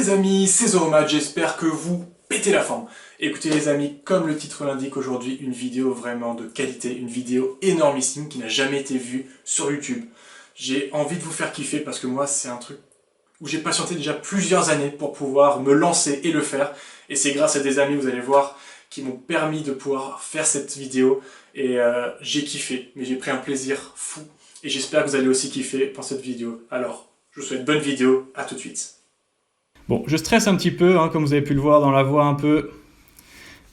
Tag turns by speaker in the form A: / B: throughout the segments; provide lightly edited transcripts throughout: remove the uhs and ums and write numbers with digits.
A: les amis, c'est Zoromad, j'espère que vous pétez la forme. Écoutez les amis, comme le titre l'indique aujourd'hui, une vidéo vraiment de qualité, une vidéo énormissime qui n'a jamais été vue sur YouTube. J'ai envie de vous faire kiffer parce que moi c'est un truc où j'ai patienté déjà plusieurs années pour pouvoir me lancer et le faire. Et c'est grâce à des amis, vous allez voir, qui m'ont permis de pouvoir faire cette vidéo. Et j'ai kiffé, mais j'ai pris un plaisir fou. Et j'espère que vous allez aussi kiffer pour cette vidéo. Alors, je vous souhaite bonne vidéo, à tout de suite. Bon, je stresse un petit peu, hein, comme vous avez pu le voir dans la voix un peu.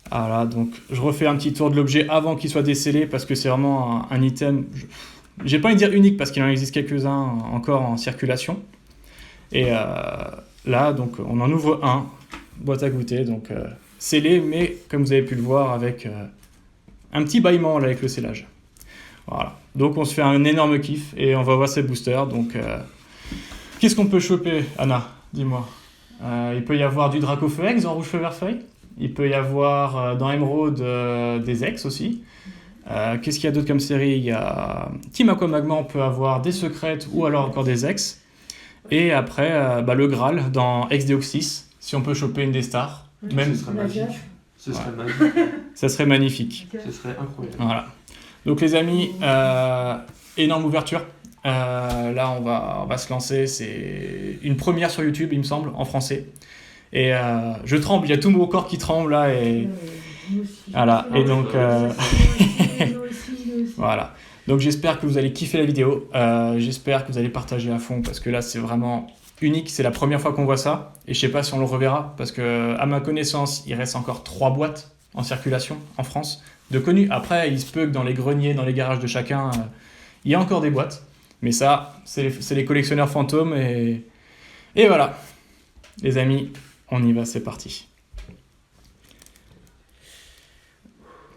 A: Voilà, donc je refais un petit tour de l'objet avant qu'il soit décellé, parce que c'est vraiment un item, j'ai pas envie de dire unique, parce qu'il en existe quelques-uns encore en circulation. Et là, donc, on en ouvre un, boîte à goûter, donc scellé, mais comme vous avez pu le voir, avec un petit bâillement là, avec le scellage. Voilà, donc on se fait un énorme kiff, et on va voir ces boosters. Donc, qu'est-ce qu'on peut choper, Anna? Dis-moi. Il peut y avoir du Dracofeu X en rouge feu vert feuille. Il peut y avoir dans Emerald des X aussi. Qu'est-ce qu'il y a d'autre comme série? Il y a Team Aquamagma, on peut avoir des secrètes ou alors encore des X. Et après, le Graal dans X-Deoxys, si on peut choper une des stars. Même...
B: Ce serait magique. Ce serait magique.
A: Ça serait magnifique.
B: Ce serait incroyable.
A: Voilà. Donc les amis, énorme ouverture. Là, on va se lancer. C'est une première sur YouTube, il me semble, en français. Et je tremble, il y a tout mon corps qui tremble là. Et... Voilà. Et donc, voilà. Donc j'espère que vous allez kiffer la vidéo. J'espère que vous allez partager à fond parce que là, c'est vraiment unique. C'est la première fois qu'on voit ça. Et je sais pas si on le reverra parce que, à ma connaissance, il reste encore 3 boîtes en circulation en France de connus. Après, il se peut que dans les greniers, dans les garages de chacun, il y a encore des boîtes. Mais ça, c'est les collectionneurs fantômes. Et voilà. Les amis, on y va, c'est parti.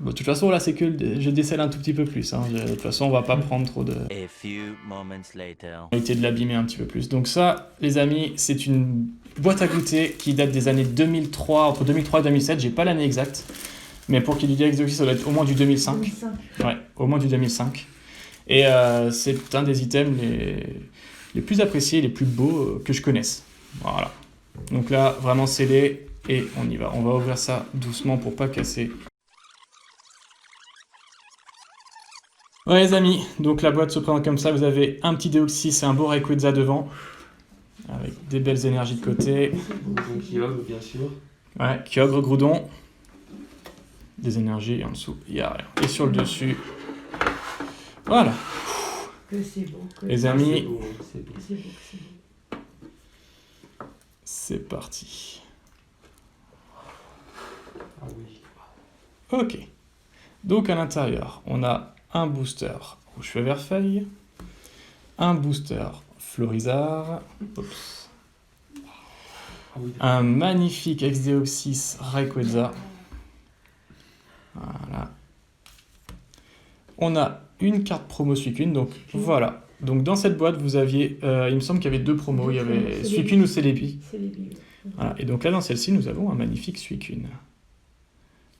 A: Bon, de toute façon, là, c'est que je décèle un tout petit peu plus. Hein. De toute façon, on va pas prendre trop de...
C: A few moments later.
A: On va éviter de l'abîmer un petit peu plus. Donc ça, les amis, c'est une boîte à goûter qui date des années 2003, entre 2003 et 2007. J'ai pas l'année exacte. Mais pour qu'il y ait des ça doit être au moins du 2005.
D: 2005.
A: Ouais, au moins du 2005. Et c'est un des items les plus appréciés, les plus beaux que je connaisse. Voilà. Donc là, vraiment scellé. Et on y va. On va ouvrir ça doucement pour pas casser. Ouais les amis, donc la boîte se présente comme ça, vous avez un petit Deoxys et un beau Rayquaza devant, avec des belles énergies de côté.
B: Donc Kyogre, bien sûr.
A: Ouais, Kyogre, Groudon, des énergies, en dessous, il n'y a rien. Et sur le dessus, voilà.
D: Que c'est beau.
A: Les amis,
B: C'est beau, c'est beau.
D: C'est beau, c'est beau.
A: c'est parti.
B: Ah oui.
A: Ok, donc à l'intérieur, on a un booster rouge feu vert feuille, un booster Florizard, oups.
B: Ah oui.
A: Un magnifique X-Deoxys Rayquaza. Voilà. On a une carte promo Suicune, donc voilà. Donc dans cette boîte, vous aviez, il me semble qu'il y avait 2 promos, il y avait Suicune ou Celebi. Voilà. Et donc là, dans celle-ci, nous avons un magnifique Suicune.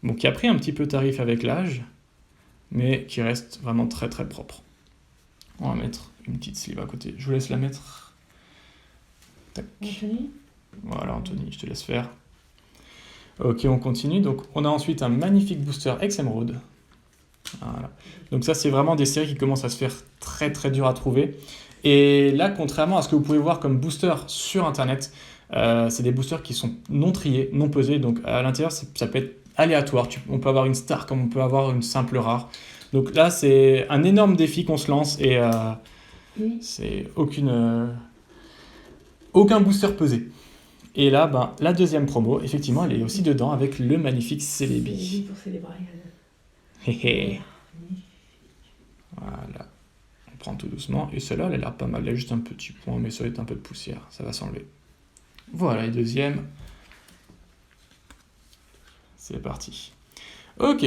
A: Bon, qui a pris un petit peu tarif avec l'âge, mais qui reste vraiment très très propre. On va mettre une petite sleeve à côté. Je vous laisse la mettre. Tac.
D: Anthony ?
A: Voilà, Anthony, je te laisse faire. Ok, on continue. Donc, on a ensuite un magnifique booster Emerald. Voilà. Donc ça, c'est vraiment des séries qui commencent à se faire très très dur à trouver. Et là, contrairement à ce que vous pouvez voir comme booster sur Internet, c'est des boosters qui sont non triés, non pesés. Donc à l'intérieur, ça peut être aléatoire. On peut avoir une star comme on peut avoir une simple rare. Donc là, c'est un énorme défi qu'on se lance et c'est aucun booster pesé. Et là, la deuxième promo, effectivement, elle est aussi dedans avec le magnifique Celebi.
D: Pour célébrer.
A: Voilà. On prend tout doucement. Et celle-là, elle a l'air pas mal. Elle a juste un petit point, mais ça va être un peu de poussière. Ça va s'enlever. Voilà, et deuxième. C'est parti. Ok.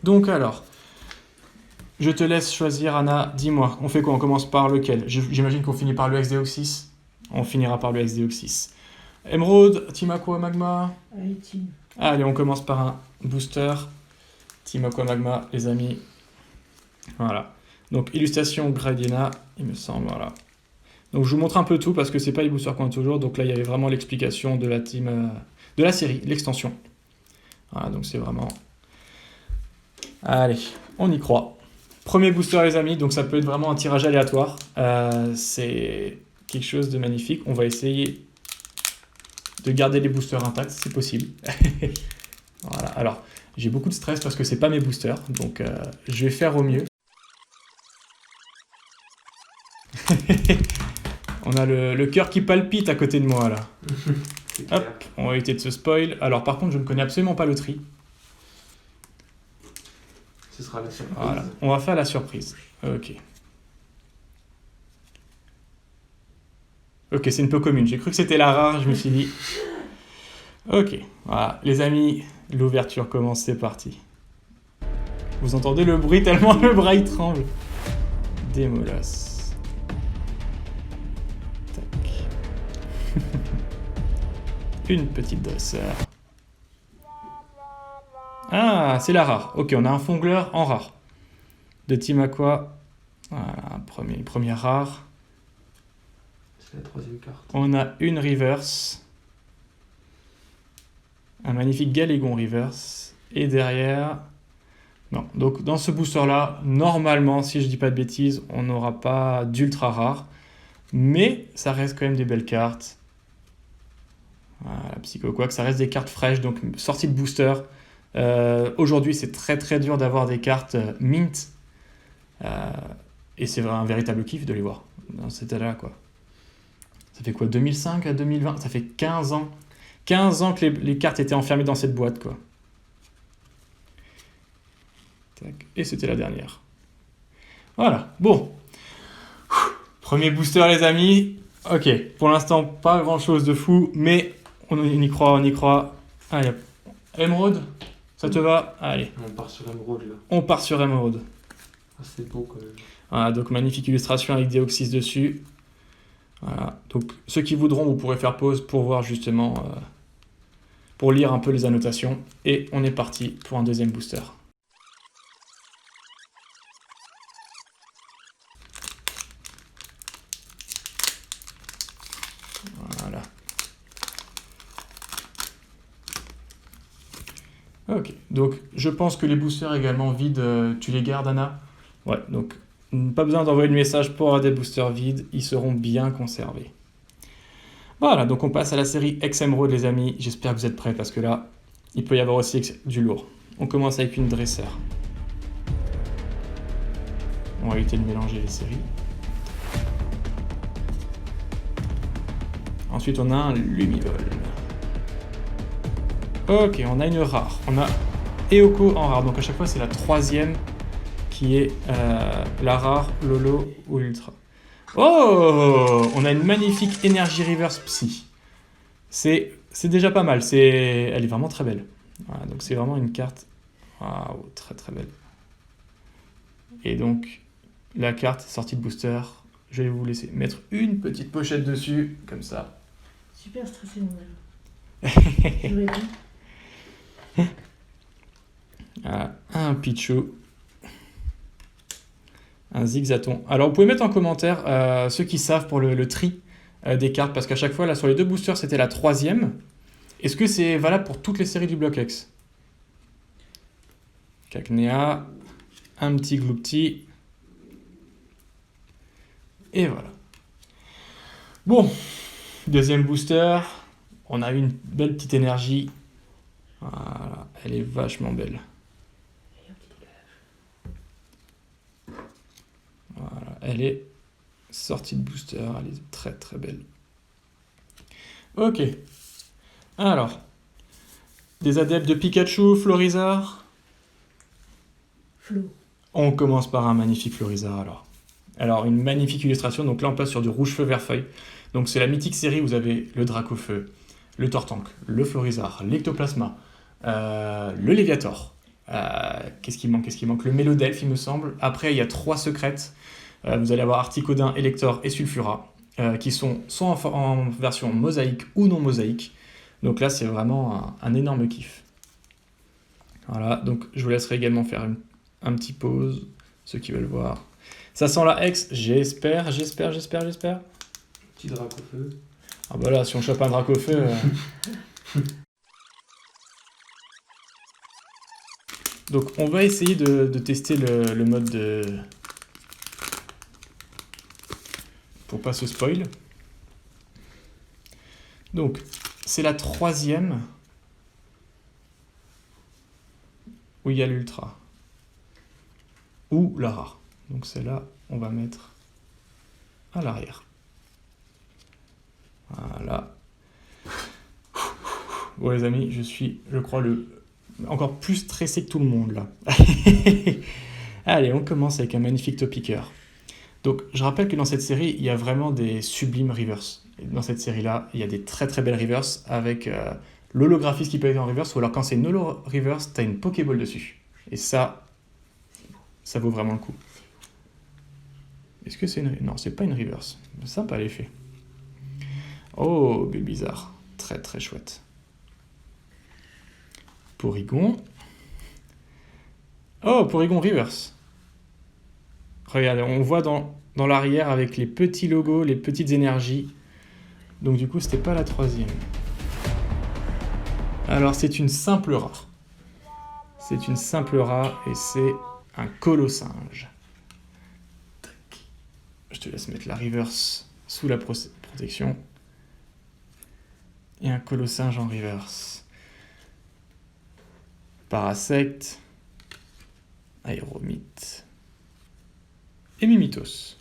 A: Donc alors, je te laisse choisir, Anna. Dis-moi, on fait quoi? On commence par lequel? J'imagine qu'on finit par le X-Deoxys. On finira par le X-Deoxys. Emerald, Team Aquamagma. Allez, on commence par un booster. Team Aquamagma, les amis. Voilà. Donc, illustration Gradiena, il me semble, voilà. Donc je vous montre un peu tout parce que c'est pas les boosters qu'on a toujours. Donc là il y avait vraiment l'explication de la team, de la série, l'extension. Voilà, donc c'est vraiment... Allez, on y croit. Premier booster les amis, donc ça peut être vraiment un tirage aléatoire. C'est quelque chose de magnifique. On va essayer de garder les boosters intacts, c'est possible. Voilà, alors j'ai beaucoup de stress parce que c'est pas mes boosters, donc je vais faire au mieux. On a le cœur qui palpite à côté de moi là.
B: C'est
A: Hop,
B: clair.
A: on va éviter de se spoil. Alors par contre, je ne connais absolument pas le tri.
B: Ce sera la surprise.
A: Voilà, on va faire la surprise. Ok. Ok, c'est une peu commune. J'ai cru que c'était la rare, je me suis dit. Ok, voilà. Les amis, l'ouverture commence, c'est parti. Vous entendez le bruit tellement le bras il tremble. Démolasse. Tac. Une petite dresseur. Ah, c'est la rare. Ok, on a un fongleur en rare. De Team Aqua. Voilà, première rare.
B: C'est la troisième carte.
A: On a une reverse. Un magnifique Galégon reverse. Et derrière... Non, donc dans ce booster-là, normalement, si je dis pas de bêtises, on n'aura pas d'ultra rare. Mais ça reste quand même des belles cartes. Voilà, Psycho Quack, ça reste des cartes fraîches, donc sortie de booster. Aujourd'hui, c'est très très dur d'avoir des cartes mint. Et c'est un véritable kiff de les voir dans cet état-là, quoi. Ça fait quoi, 2005 à 2020? Ça fait 15 ans. 15 ans que les cartes étaient enfermées dans cette boîte, quoi. Tac. Et c'était la dernière. Voilà, bon. Premier booster, les amis. Ok, pour l'instant, pas grand-chose de fou, mais on y croit, on y croit. Allez, Émeraude, ça te va? Allez,
B: On part sur Emerald là.
A: on part sur Émeraude.
B: Ah, c'est beau quand même.
A: Voilà, donc magnifique illustration avec des Oxys dessus. Voilà, donc ceux qui voudront, vous pourrez faire pause pour voir justement, pour lire un peu les annotations. Et on est parti pour un deuxième booster. Voilà. Ok, donc je pense que les boosters également vides, tu les gardes Anna? Ouais, donc pas besoin d'envoyer de message pour avoir des boosters vides, ils seront bien conservés. Voilà, donc on passe à la série Emerald les amis, j'espère que vous êtes prêts parce que là, il peut y avoir aussi du lourd. On commence avec une dresseur. On va éviter de mélanger les séries. Ensuite on a un Lumivol. Ok, on a une rare. On a Eoko en rare, donc à chaque fois c'est la troisième qui est la rare, Lolo ou Ultra. Oh, on a une magnifique Energy Reverse Psy. C'est déjà pas mal, elle est vraiment très belle. Voilà, donc c'est vraiment une carte waouh, très très belle. Et donc la carte sortie de booster, je vais vous laisser mettre une petite pochette dessus, comme ça.
D: Super stressé, moi. J'aurais dit.
A: Voilà, un Pichu. Un Zigzaton. Alors vous pouvez mettre en commentaire ceux qui savent pour le tri des cartes, parce qu'à chaque fois, là sur les deux boosters, c'était la troisième. Est-ce que c'est valable pour toutes les séries du bloc X? Cacnea, un petit Gloupti. Et voilà. Bon, deuxième booster. On a une belle petite énergie. Voilà, elle est vachement belle. Voilà, elle est sortie de booster, elle est très très belle. Ok. Alors, des adeptes de Pikachu, Florizard.
D: Flo.
A: On commence par un magnifique Florizard alors. Alors, une magnifique illustration, donc là on passe sur du rouge feu vert feuille. Donc c'est la mythique série, vous avez le Dracofeu, le Tortank, le Florizard, l'Ectoplasma, le Léviator. Qu'est-ce qui manque? Le Mélodelphe, il me semble. Après, il y a 3 secrètes. Vous allez avoir Articodin, Elector et Sulfura, qui sont soit en version mosaïque ou non mosaïque. Donc là, c'est vraiment un énorme kiff. Voilà, donc je vous laisserai également faire un petit pause, ceux qui veulent voir. Ça sent la X, j'espère.
B: Petit drac au feu.
A: Ah bah là, si on chope un drac au feu... Donc on va essayer de tester le mode de... pour pas se spoil. Donc, c'est la 3e où il y a l'ultra. Ou la rare. Donc celle-là, on va mettre à l'arrière. Voilà. Bon les amis, je suis, je crois, encore plus stressé que tout le monde là. Allez, on commence avec un magnifique top picker. Donc, je rappelle que dans cette série, il y a vraiment des sublimes reverse. Et dans cette série-là, il y a des très très belles reverse avec l'holographisme qui peut être en reverse, ou alors quand c'est une holo reverse, t'as une Pokéball dessus. Et ça vaut vraiment le coup. Est-ce que c'est une... Non, c'est pas une reverse. Sympa l'effet. Oh, Bulbizarre. Très très chouette. Porygon. Oh, Porygon reverse. Regardez, on voit dans l'arrière avec les petits logos, les petites énergies. Donc du coup, c'était pas la 3e. Alors, c'est une simple rare. C'est une simple rare et c'est un Colossinge. Tac. Je te laisse mettre la reverse sous la protection. Et un Colossinge en reverse. Parasect. Aéromite. Et Mimitos.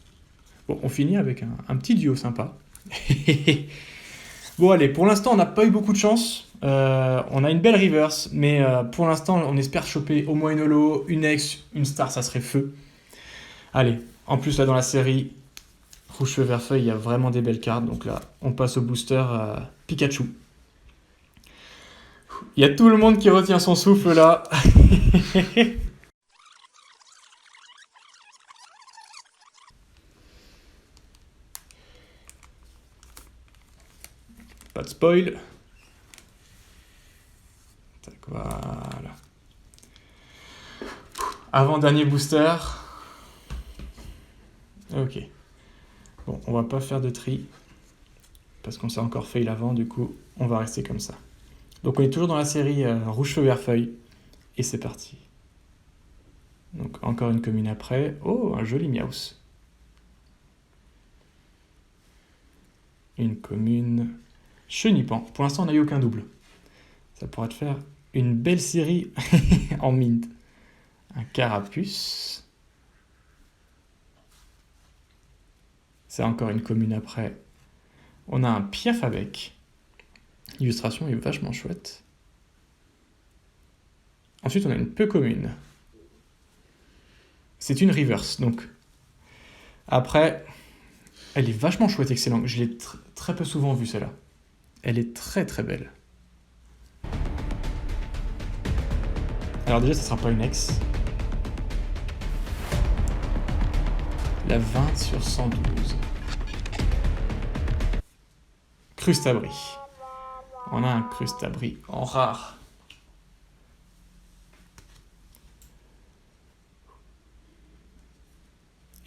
A: Bon, on finit avec un petit duo sympa. Bon, allez, pour l'instant, on n'a pas eu beaucoup de chance. On a une belle reverse, mais pour l'instant, on espère choper au moins une holo, une ex, une star, ça serait feu. Allez, en plus, là, dans la série Rouge Feu Vert Feuille, il y a vraiment des belles cartes. Donc là, on passe au booster Pikachu. Il y a tout le monde qui retient son souffle, là. Pas de spoil. Tac, voilà. Avant-dernier booster. Ok. Bon, on va pas faire de tri. Parce qu'on s'est encore fail avant, du coup, on va rester comme ça. Donc on est toujours dans la série Rouge Feu Vert Feuille. Et c'est parti. Donc encore une commune après. Oh, un joli Miaus. Une commune... Chenipan. Pour l'instant, on n'a eu aucun double. Ça pourrait te faire une belle série en mint. Un Carapuce. C'est encore une commune après. On a un Piaf avec. L'illustration est vachement chouette. Ensuite, on a une peu commune. C'est une reverse, donc. Après, elle est vachement chouette, excellente. Je l'ai très peu souvent vue, celle-là. Elle est très très belle. Alors déjà, ça sera pas une ex. La 20 sur 112. Crustabri. On a un Crustabri en rare.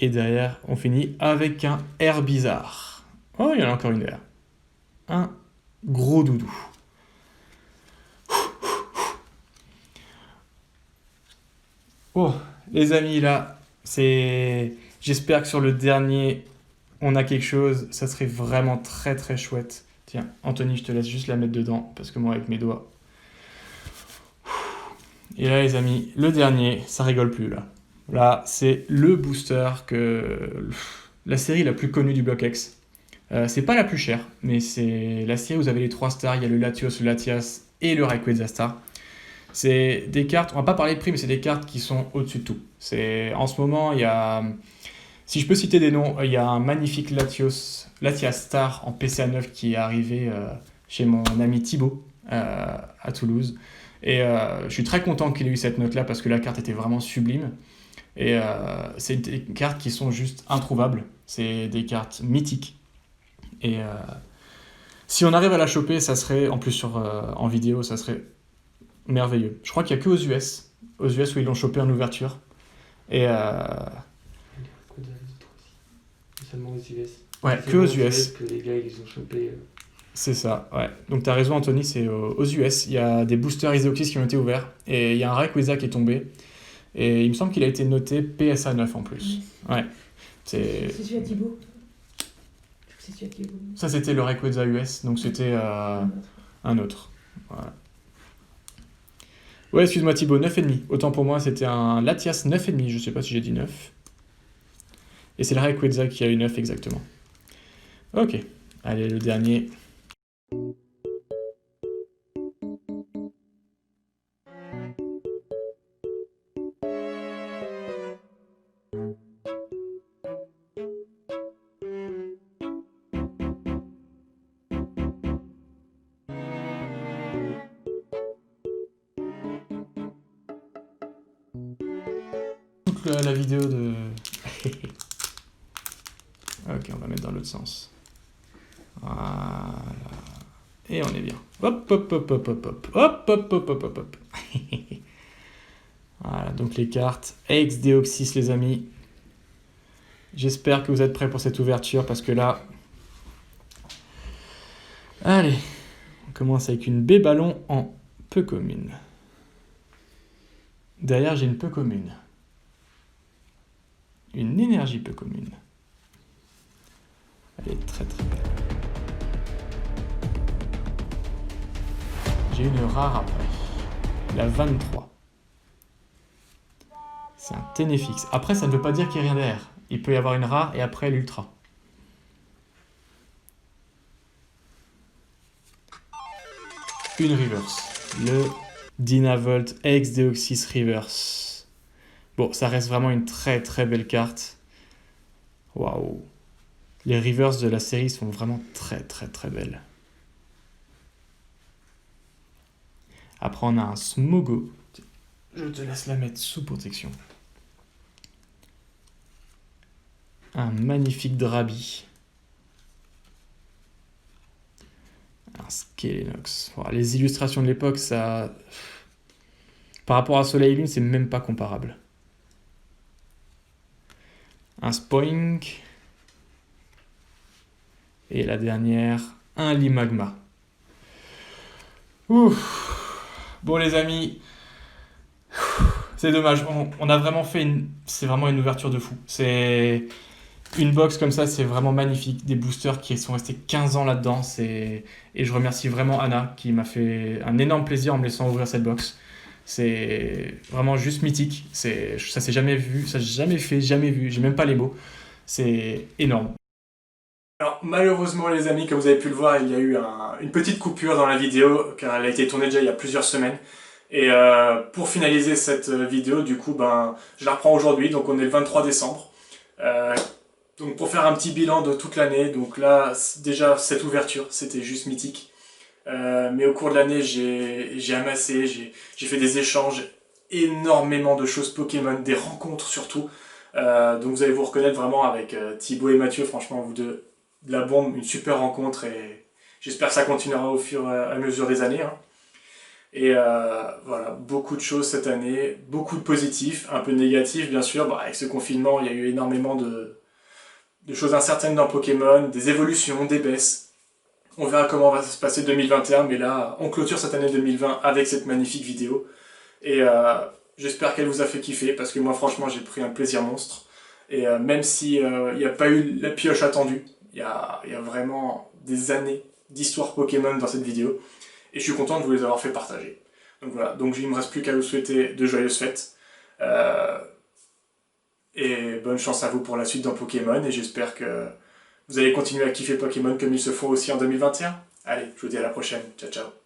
A: Et derrière, on finit avec un Herbizarre. Oh, il y en a encore une derrière. Un gros doudou. Oh, les amis, là, c'est... J'espère que sur le dernier, on a quelque chose. Ça serait vraiment très très chouette. Tiens, Anthony, je te laisse juste la mettre dedans, parce que moi, avec mes doigts... Et là, les amis, le dernier, ça rigole plus, là. Là, c'est le booster que... La série la plus connue du Block X. C'est pas la plus chère, mais c'est la série où vous avez les 3 stars, il y a le Latios, le Latias et le Rayquaza Star. C'est des cartes, on va pas parler de prix, mais c'est des cartes qui sont au-dessus de tout. En ce moment, il y a... Si je peux citer des noms, il y a un magnifique Latias Star en PCA 9 qui est arrivé chez mon ami Thibaut à Toulouse. Et je suis très content qu'il ait eu cette note-là parce que la carte était vraiment sublime. Et c'est des cartes qui sont juste introuvables. C'est des cartes mythiques. Et si on arrive à la choper, ça serait, en plus en vidéo, ça serait merveilleux. Je crois qu'il n'y a que aux US où ils l'ont chopé en ouverture. Et
B: Seulement aux US.
A: Ouais,
B: C'est
A: que aux
B: bon,
A: US.
B: que les gars, ils ont chopé.
A: C'est ça, ouais. Donc t'as raison Anthony, c'est aux US. Il y a des boosters Iseoxys qui ont été ouverts. Et il y a un Rayquaza qui est tombé. Et il me semble qu'il a été noté PSA 9 en plus. Ouais.
D: C'est celui à Thibaut. C'est celui à Thibaut.
A: Ça c'était le Rayquaza US, donc c'était un autre. Voilà. Ouais, excuse-moi Thibaut, 9,5. Autant pour moi, c'était un Latias 9,5, je sais pas si j'ai dit 9. Et c'est le Rayquaza qui a eu 9 exactement. Ok, allez, le dernier. Toute la vidéo de... Ok, on va mettre dans l'autre sens. Voilà. Et on est bien. Hop, hop, hop, hop, hop, hop. Hop, hop, hop, hop, hop, hop. Voilà, donc les cartes. Ex-Deoxys, les amis. J'espère que vous êtes prêts pour cette ouverture, parce que là... Allez, on commence avec une B-ballon en peu commune. Derrière, j'ai une peu commune. Une énergie peu commune. Elle est très très belle. J'ai une rare après. La 23. C'est un Ténéfix. Après, ça ne veut pas dire qu'il n'y a rien derrière. Il peut y avoir une rare et après l'ultra. Une reverse. Le Dynavolt ex-Deoxys reverse. Bon, ça reste vraiment une très très belle carte. Waouh. Les reverse de la série sont vraiment très très très belles. Après, on a un Smogo. Je te laisse la mettre sous protection. Un magnifique Drabi. Un Skelenox. Voilà, les illustrations de l'époque, ça... Par rapport à Soleil et Lune, c'est même pas comparable. Un Spoink. Et la dernière, un Limagma. Ouf. Bon les amis, c'est dommage, on a vraiment fait c'est vraiment une ouverture de fou. C'est une box comme ça, c'est vraiment magnifique. Des boosters qui sont restés 15 ans là-dedans. Et je remercie vraiment Anna qui m'a fait un énorme plaisir en me laissant ouvrir cette box. C'est vraiment juste mythique. Ça s'est jamais vu, ça s'est jamais fait, jamais vu. J'ai même pas les mots. C'est énorme. Alors malheureusement les amis, comme vous avez pu le voir, il y a eu une petite coupure dans la vidéo car elle a été tournée déjà il y a plusieurs semaines. Et pour finaliser cette vidéo, du coup, je la reprends aujourd'hui, donc on est le 23 décembre. Donc pour faire un petit bilan de toute l'année, donc là déjà cette ouverture, c'était juste mythique. Mais au cours de l'année, j'ai amassé, j'ai fait des échanges, énormément de choses Pokémon, des rencontres surtout. Donc vous allez vous reconnaître vraiment avec Thibaut et Mathieu, franchement vous deux, de la bombe, une super rencontre et j'espère que ça continuera au fur et à mesure des années. Hein. Et voilà, beaucoup de choses cette année, beaucoup de positifs, un peu de négatifs bien sûr. Avec ce confinement, il y a eu énormément de choses incertaines dans Pokémon, des évolutions, des baisses. On verra comment va se passer 2021, mais là, on clôture cette année 2020 avec cette magnifique vidéo. Et j'espère qu'elle vous a fait kiffer, parce que moi franchement j'ai pris un plaisir monstre. Et même s'il n'y a pas eu la pioche attendue, il y a vraiment des années d'histoire Pokémon dans cette vidéo. Et je suis content de vous les avoir fait partager. Donc voilà, donc il ne me reste plus qu'à vous souhaiter de joyeuses fêtes. Et bonne chance à vous pour la suite dans Pokémon. Et j'espère que vous allez continuer à kiffer Pokémon comme ils se font aussi en 2021. Allez, je vous dis à la prochaine. Ciao, ciao.